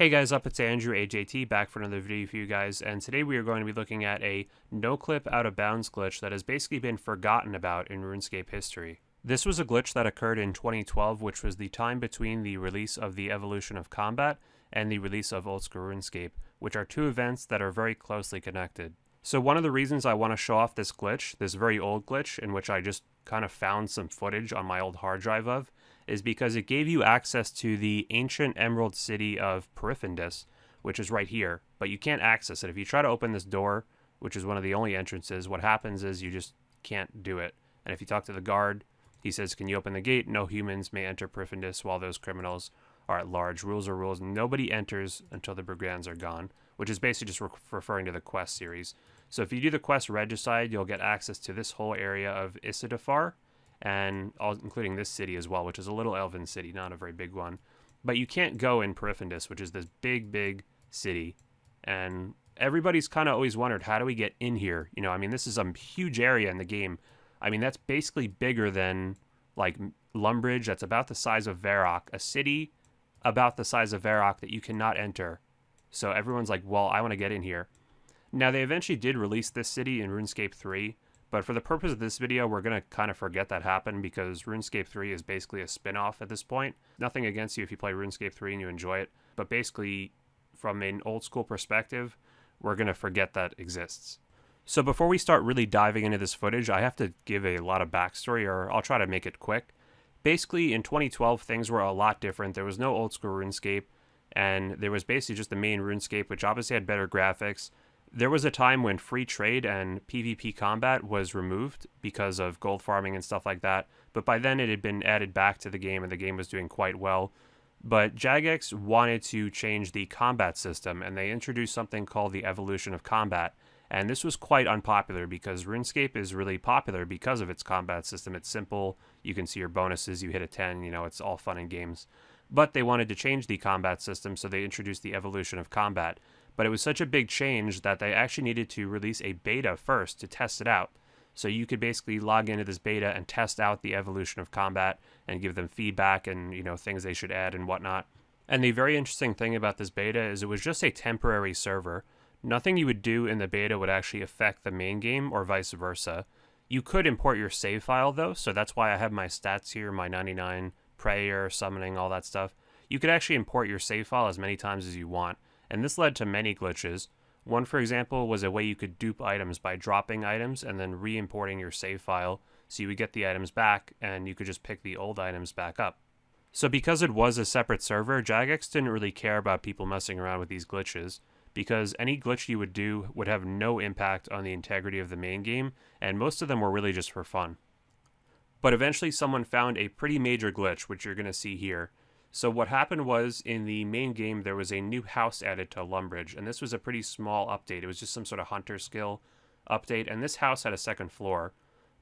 Hey guys, it's AndrewAJT back for another video for you guys, and today we are going to be looking at a no-clip out-of-bounds glitch that has basically been forgotten about in RuneScape history. This was a glitch that occurred in 2012, which was the time between the release of the Evolution of Combat and the release of Old School RuneScape, which are two events that are very closely connected. So one of the reasons I want to show off this glitch, this very old glitch, in which I just kind of found some footage on my old hard drive of, is because it gave you access to the ancient Emerald City of Perifundis, which is right here, but you can't access it. If you try to open this door, which is one of the only entrances, what happens is you just can't do it. And if you talk to the guard, he says, "Can you open the gate? No humans may enter Perifundis while those criminals are at large. Rules are rules. Nobody enters until the brigands are gone," which is basically just referring to the quest series. So if you do the quest Regicide, you'll get access to this whole area of Isidafar, and including this city as well, which is a little Elven City, not a very big one. But you can't go in Perifundis, which is this big city. And everybody's kind of always wondered, how do we get in here? You know, I mean, this is a huge area in the game. I mean, that's basically bigger than, like, Lumbridge. That's about the size of Varrock, a city about the size of Varrock that you cannot enter. So everyone's like, well, I want to get in here. Now, they eventually did release this city in RuneScape 3, but for the purpose of this video, we're going to kind of forget that happened because RuneScape 3 is basically a spin-off at this point. Nothing against you if you play RuneScape 3 and you enjoy it, but basically, from an old school perspective, we're going to forget that exists. So before we start really diving into this footage, I have to give a lot of backstory, or I'll try to make it quick. Basically, in 2012, things were a lot different. There was no old school RuneScape, and there was basically just the main RuneScape, which obviously had better graphics. There was a time when free trade and PvP combat was removed because of gold farming and stuff like that, but by then it had been added back to the game and the game was doing quite well. But Jagex wanted to change the combat system, and they introduced something called the Evolution of Combat, and this was quite unpopular because RuneScape is really popular because of its combat system. It's simple, you can see your bonuses, you hit a 10, you know, it's all fun and games. But they wanted to change the combat system, so they introduced the Evolution of Combat. But it was such a big change that they actually needed to release a beta first to test it out. So you could basically log into this beta and test out the Evolution of Combat and give them feedback and, you know, things they should add and whatnot. And the very interesting thing about this beta is it was just a temporary server. Nothing you would do in the beta would actually affect the main game or vice versa. You could import your save file though, so that's why I have my stats here, my 99 prayer, summoning, all that stuff. You could actually import your save file as many times as you want. And this led to many glitches. One, for example, was a way you could dupe items by dropping items and then re-importing your save file, so you would get the items back and you could just pick the old items back up. So because it was a separate server, Jagex didn't really care about people messing around with these glitches, because any glitch you would do would have no impact on the integrity of the main game, and most of them were really just for fun. But eventually someone found a pretty major glitch, which you're going to see here. So what happened was, in the main game, there was a new house added to Lumbridge, and this was a pretty small update. It was just some sort of hunter skill update, and this house had a second floor.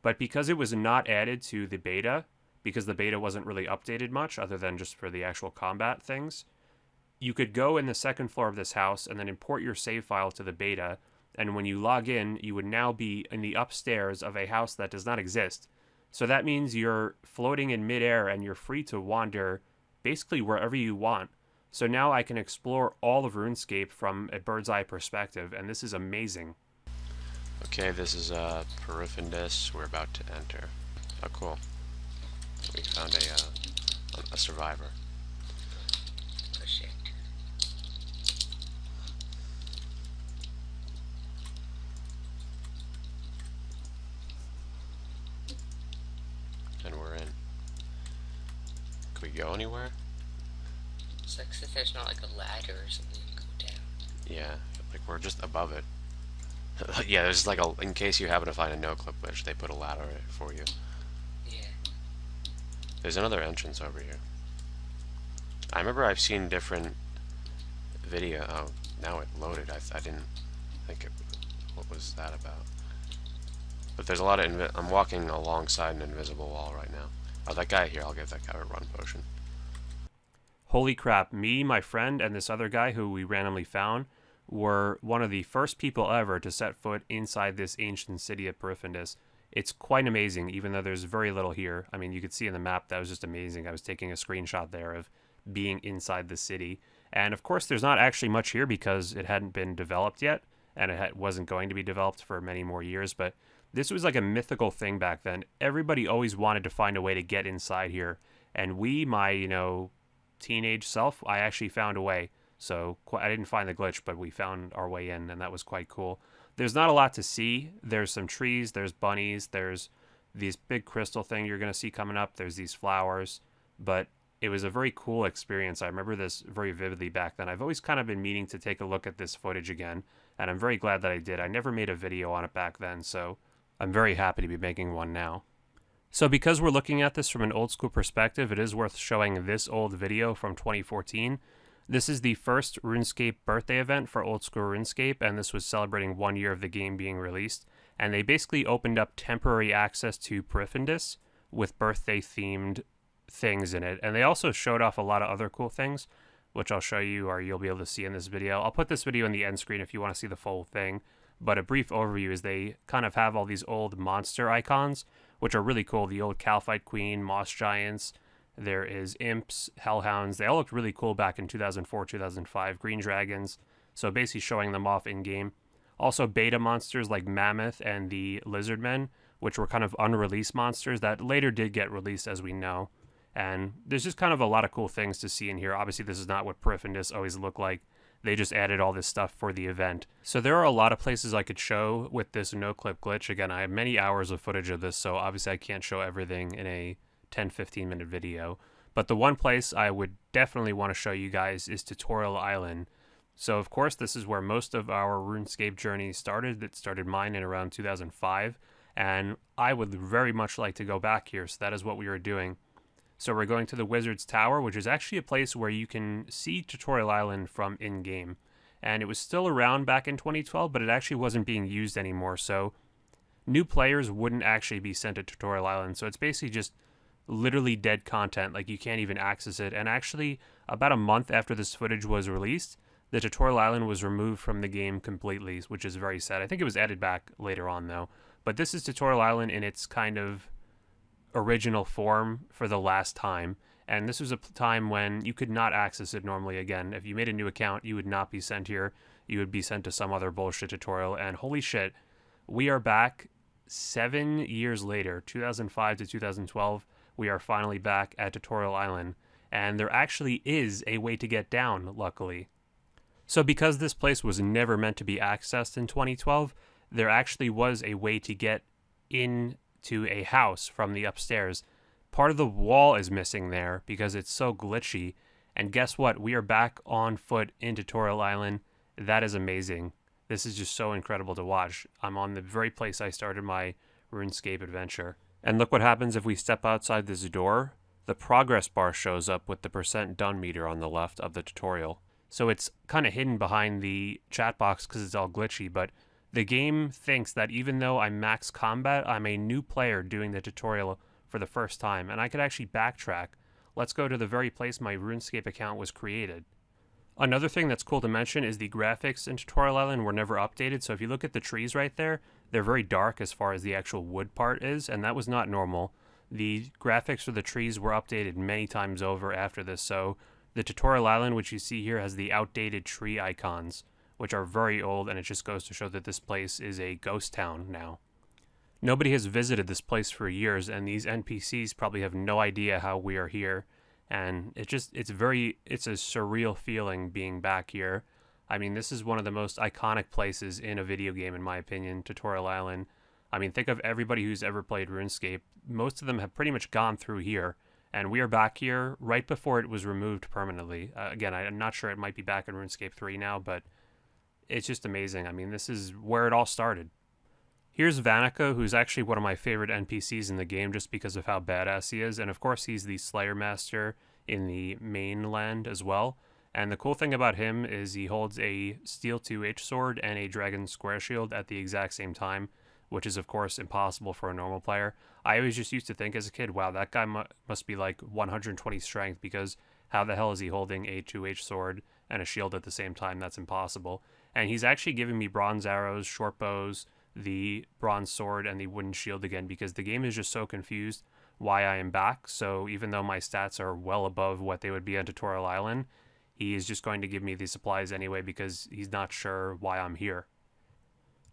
But because it was not added to the beta, because the beta wasn't really updated much, other than just for the actual combat things, you could go in the second floor of this house and then import your save file to the beta, and when you log in, you would now be in the upstairs of a house that does not exist. So that means you're floating in midair and you're free to wander basically wherever you want. So now I can explore all of RuneScape from a bird's eye perspective, and this is amazing. Okay, this is Perifundis. We're about to enter. Oh, cool. We found a survivor. Oh shit. And we're in. Can we go anywhere? Sucks if there's not like a ladder or something to go down. Yeah, like we're just above it. Yeah, there's like a, in case you happen to find a Noclip glitch, they put a ladder in it for you. Yeah. There's another entrance over here. I remember I've seen different video. Oh, now it loaded. I didn't think it. What was that about? But there's a lot of. I'm walking alongside an invisible wall right now. Oh, that guy here. I'll give that guy a run potion. Holy crap, me, my friend, and this other guy who we randomly found were one of the first people ever to set foot inside this ancient city of Perifundis. It's quite amazing, even though there's very little here. I mean, you could see in the map that was just amazing. I was taking a screenshot there of being inside the city. And of course, there's not actually much here because it hadn't been developed yet, and it wasn't going to be developed for many more years. But this was like a mythical thing back then. Everybody always wanted to find a way to get inside here. And my teenage self, I actually found a way. So I didn't find the glitch, but we found our way in, and that was quite cool. There's not a lot to see. There's some trees, there's bunnies, there's these big crystal thing you're going to see coming up, there's these flowers, but it was a very cool experience. I remember this very vividly back then. I've always kind of been meaning to take a look at this footage again, and I'm very glad that I did. I never made a video on it back then, so I'm very happy to be making one now. So because we're looking at this from an old school perspective, it is worth showing this old video from 2014. This is the first RuneScape birthday event for old school RuneScape, and this was celebrating 1 year of the game being released. And they basically opened up temporary access to Perifundis with birthday-themed things in it. And they also showed off a lot of other cool things, which I'll show you or you'll be able to see in this video. I'll put this video in the end screen if you want to see the full thing. But a brief overview is they kind of have all these old monster icons, which are really cool. The old Calphite Queen, Moss Giants. There is Imps, Hellhounds. They all looked really cool back in 2004, 2005. Green Dragons. So basically showing them off in-game. Also beta monsters like Mammoth and the Lizardmen, which were kind of unreleased monsters that later did get released, as we know. And there's just kind of a lot of cool things to see in here. Obviously, this is not what Perifundis always looked like. They just added all this stuff for the event. So there are a lot of places I could show with this Noclip glitch. Again, I have many hours of footage of this, so obviously I can't show everything in a 10-15 minute video. But the one place I would definitely want to show you guys is Tutorial Island. So of course this is where most of our RuneScape journey started. It started mine in around 2005, and I would very much like to go back here, so that is what we are doing. So we're going to the Wizard's Tower, which is actually a place where you can see Tutorial Island from in-game. And it was still around back in 2012, but it actually wasn't being used anymore, so new players wouldn't actually be sent to Tutorial Island. So it's basically just literally dead content, like you can't even access it. And actually, about a month after this footage was released, the Tutorial Island was removed from the game completely, which is very sad. I think it was added back later on, though. But this is Tutorial Island in its kind of original form for the last time. And this was a time when you could not access it normally again. If you made a new account, you would not be sent here. You would be sent to some other bullshit tutorial. And holy shit, we are back 7 years later, 2005 to 2012. We are finally back at Tutorial Island, and there actually is a way to get down, luckily. So because this place was never meant to be accessed in 2012, there actually was a way to get into a house from the upstairs. Part of the wall is missing there because it's so glitchy, and guess what? We are back on foot in Tutorial Island. That is amazing. This is just so incredible to watch. I'm on the very place I started my RuneScape adventure. And look what happens if we step outside this door. The progress bar shows up with the % done meter on the left of the tutorial. So it's kind of hidden behind the chat box because it's all glitchy, but the game thinks that even though I'm max combat, I'm a new player doing the tutorial for the first time, and I could actually backtrack. Let's go to the very place my RuneScape account was created. Another thing that's cool to mention is the graphics in Tutorial Island were never updated, so if you look at the trees right there, they're very dark as far as the actual wood part is, and that was not normal. The graphics for the trees were updated many times over after this, so the Tutorial Island, which you see here, has the outdated tree icons, which are very old, and it just goes to show that this place is a ghost town now. Nobody has visited this place for years, and these NPCs probably have no idea how we are here. And it's a surreal feeling being back here. I mean, this is one of the most iconic places in a video game, in my opinion, Tutorial Island. I mean, think of everybody who's ever played RuneScape. Most of them have pretty much gone through here. And we are back here right before it was removed permanently. Again, I'm not sure, it might be back in RuneScape 3 now, but it's just amazing. I mean, this is where it all started. Here's Vanica, who's actually one of my favorite NPCs in the game just because of how badass he is. And of course, he's the Slayer Master in the mainland as well. And the cool thing about him is he holds a Steel 2H sword and a Dragon Square Shield at the exact same time, which is of course impossible for a normal player. I always just used to think as a kid, wow, that guy must be like 120 strength, because how the hell is he holding a 2H sword and a shield at the same time? That's impossible. And he's actually giving me bronze arrows, short bows, the bronze sword, and the wooden shield again, because the game is just so confused why I am back. So even though my stats are well above what they would be on Tutorial Island, he is just going to give me the supplies anyway because he's not sure why I'm here.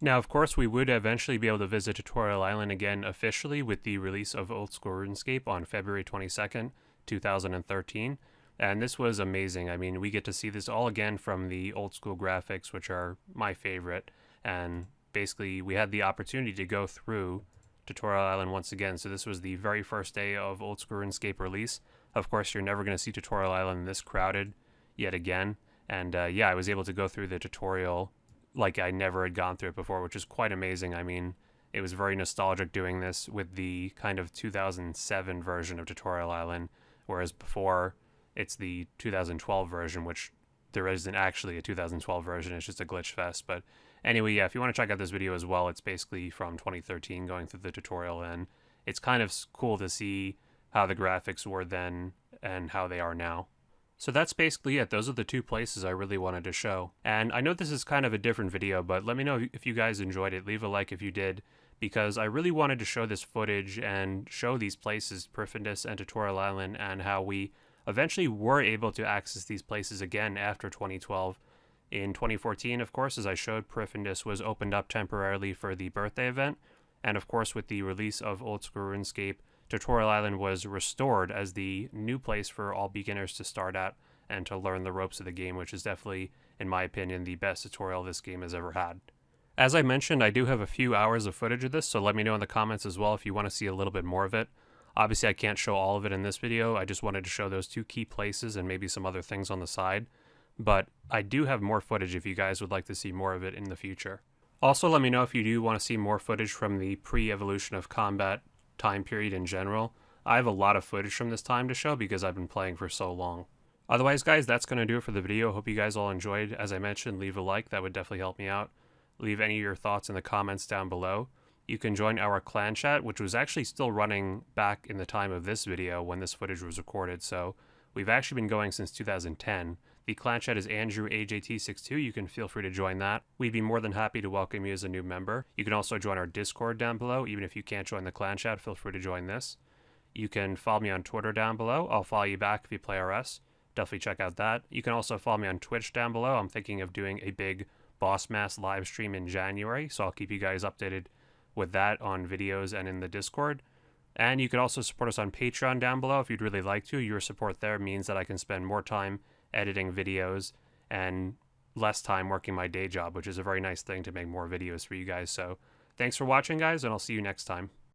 Now, of course, we would eventually be able to visit Tutorial Island again officially with the release of Old School RuneScape on February 22nd, 2013. And this was amazing. I mean, we get to see this all again from the old school graphics, which are my favorite. And basically, we had the opportunity to go through Tutorial Island once again. So this was the very first day of Old School RuneScape release. Of course, you're never going to see Tutorial Island this crowded yet again. And yeah, I was able to go through the tutorial like I never had gone through it before, which is quite amazing. I mean, it was very nostalgic doing this with the kind of 2007 version of Tutorial Island, whereas before it's the 2012 version, which there isn't actually a 2012 version. It's just a glitch fest. But anyway, yeah, if you want to check out this video as well, it's basically from 2013 going through the tutorial, and it's kind of cool to see how the graphics were then and how they are now. So that's basically it. Those are the two places I really wanted to show. And I know this is kind of a different video, but let me know if you guys enjoyed it. Leave a like if you did, because I really wanted to show this footage and show these places, Perifundis and Tutorial Island, and how we eventually were able to access these places again after 2012. In 2014, of course, as I showed, Perifundis was opened up temporarily for the birthday event. And of course, with the release of Old School RuneScape, Tutorial Island was restored as the new place for all beginners to start at and to learn the ropes of the game, which is definitely, in my opinion, the best tutorial this game has ever had. As I mentioned, I do have a few hours of footage of this, so let me know in the comments as well if you want to see a little bit more of it. Obviously, I can't show all of it in this video. I just wanted to show those two key places and maybe some other things on the side. But I do have more footage if you guys would like to see more of it in the future. Also, let me know if you do want to see more footage from the pre-evolution of combat time period in general. I have a lot of footage from this time to show because I've been playing for so long. Otherwise, guys, that's going to do it for the video. Hope you guys all enjoyed. As I mentioned, leave a like. That would definitely help me out. Leave any of your thoughts in the comments down below. You can join our clan chat, which was actually still running back in the time of this video when this footage was recorded. So we've actually been going since 2010. The clan chat is AndrewAJT62. You can feel free to join that. We'd be more than happy to welcome you as a new member. You can also join our Discord down below. Even if you can't join the clan chat, feel free to join this. You can follow me on Twitter down below. I'll follow you back if you play RS. Definitely check out that. You can also follow me on Twitch down below. I'm thinking of doing a big Boss Mass live stream in January, so I'll keep you guys updated with that on videos and in the Discord. And you can also support us on Patreon down below if you'd really like to. Your support there means that I can spend more time editing videos and less time working my day job, which is a very nice thing to make more videos for you guys. So thanks for watching, guys, and I'll see you next time.